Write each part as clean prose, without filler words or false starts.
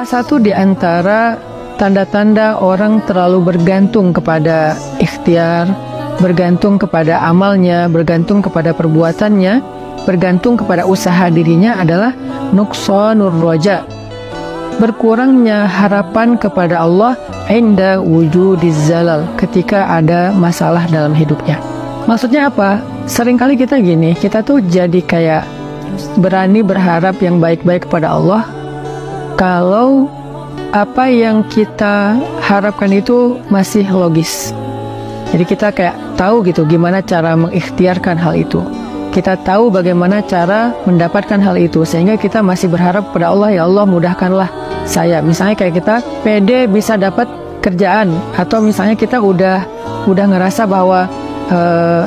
salah satu di antara tanda-tanda orang terlalu bergantung kepada ikhtiar, bergantung kepada amalnya, bergantung kepada perbuatannya, bergantung kepada usaha dirinya adalah nuqsanur raja, berkurangnya harapan kepada Allah inda wujudiz zalal, ketika ada masalah dalam hidupnya. Maksudnya apa? Seringkali kita gini, kita tuh jadi kayak berani berharap yang baik-baik kepada Allah kalau apa yang kita harapkan itu masih logis. Jadi kita kayak tahu gitu gimana cara mengikhtiarkan hal itu. Kita tahu bagaimana cara mendapatkan hal itu, sehingga kita masih berharap pada Allah, ya Allah mudahkanlah saya. Misalnya kayak kita pede bisa dapat kerjaan, atau misalnya kita udah ngerasa bahwa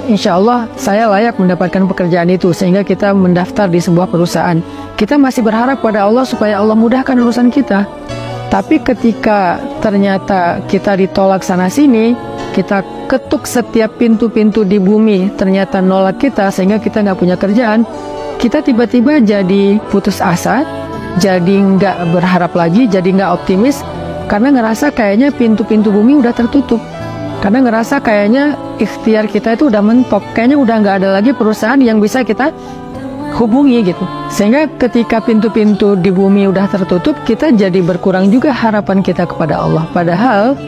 insya Allah saya layak mendapatkan pekerjaan itu, sehingga kita mendaftar di sebuah perusahaan. Kita masih berharap pada Allah supaya Allah mudahkan urusan kita. Tapi ketika ternyata kita ditolak sana-sini, kita ketuk setiap pintu-pintu di bumi, ternyata nolak kita sehingga kita nggak punya kerjaan, kita tiba-tiba jadi putus asa, jadi nggak berharap lagi, jadi nggak optimis, karena ngerasa kayaknya pintu-pintu bumi udah tertutup. Karena ngerasa kayaknya ikhtiar kita itu udah mentok, kayaknya udah nggak ada lagi perusahaan yang bisa kita hubungi gitu. Sehingga ketika pintu-pintu di bumi udah tertutup, kita jadi berkurang juga harapan kita kepada Allah. Padahal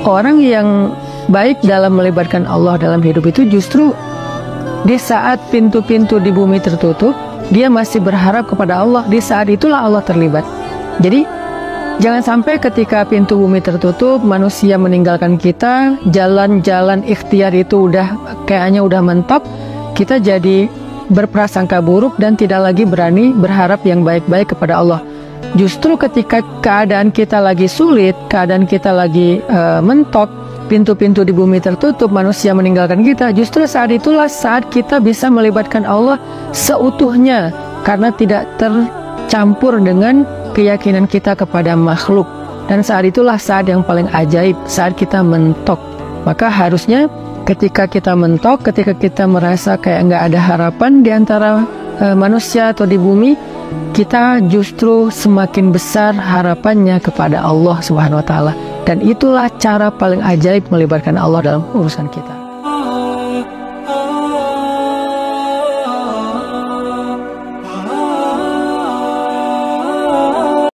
orang yang baik dalam melibatkan Allah dalam hidup itu justru di saat pintu-pintu di bumi tertutup, dia masih berharap kepada Allah. Di saat itulah Allah terlibat. Jadi jangan sampai ketika pintu bumi tertutup, manusia meninggalkan kita, jalan-jalan ikhtiar itu udah kayaknya udah mentok, kita jadi berprasangka buruk dan tidak lagi berani berharap yang baik-baik kepada Allah. Justru ketika keadaan kita lagi sulit, keadaan kita lagi mentok, pintu-pintu di bumi tertutup, manusia meninggalkan kita, justru saat itulah saat kita bisa melibatkan Allah seutuhnya, karena tidak tercampur dengan keyakinan kita kepada makhluk. Dan saat itulah saat yang paling ajaib, saat kita mentok. Maka harusnya ketika kita mentok, ketika kita merasa kayak nggak ada harapan di antara manusia atau di bumi, kita justru semakin besar harapannya kepada Allah Subhanahu wa Ta'ala. Dan itulah cara paling ajaib melibatkan Allah dalam urusan kita.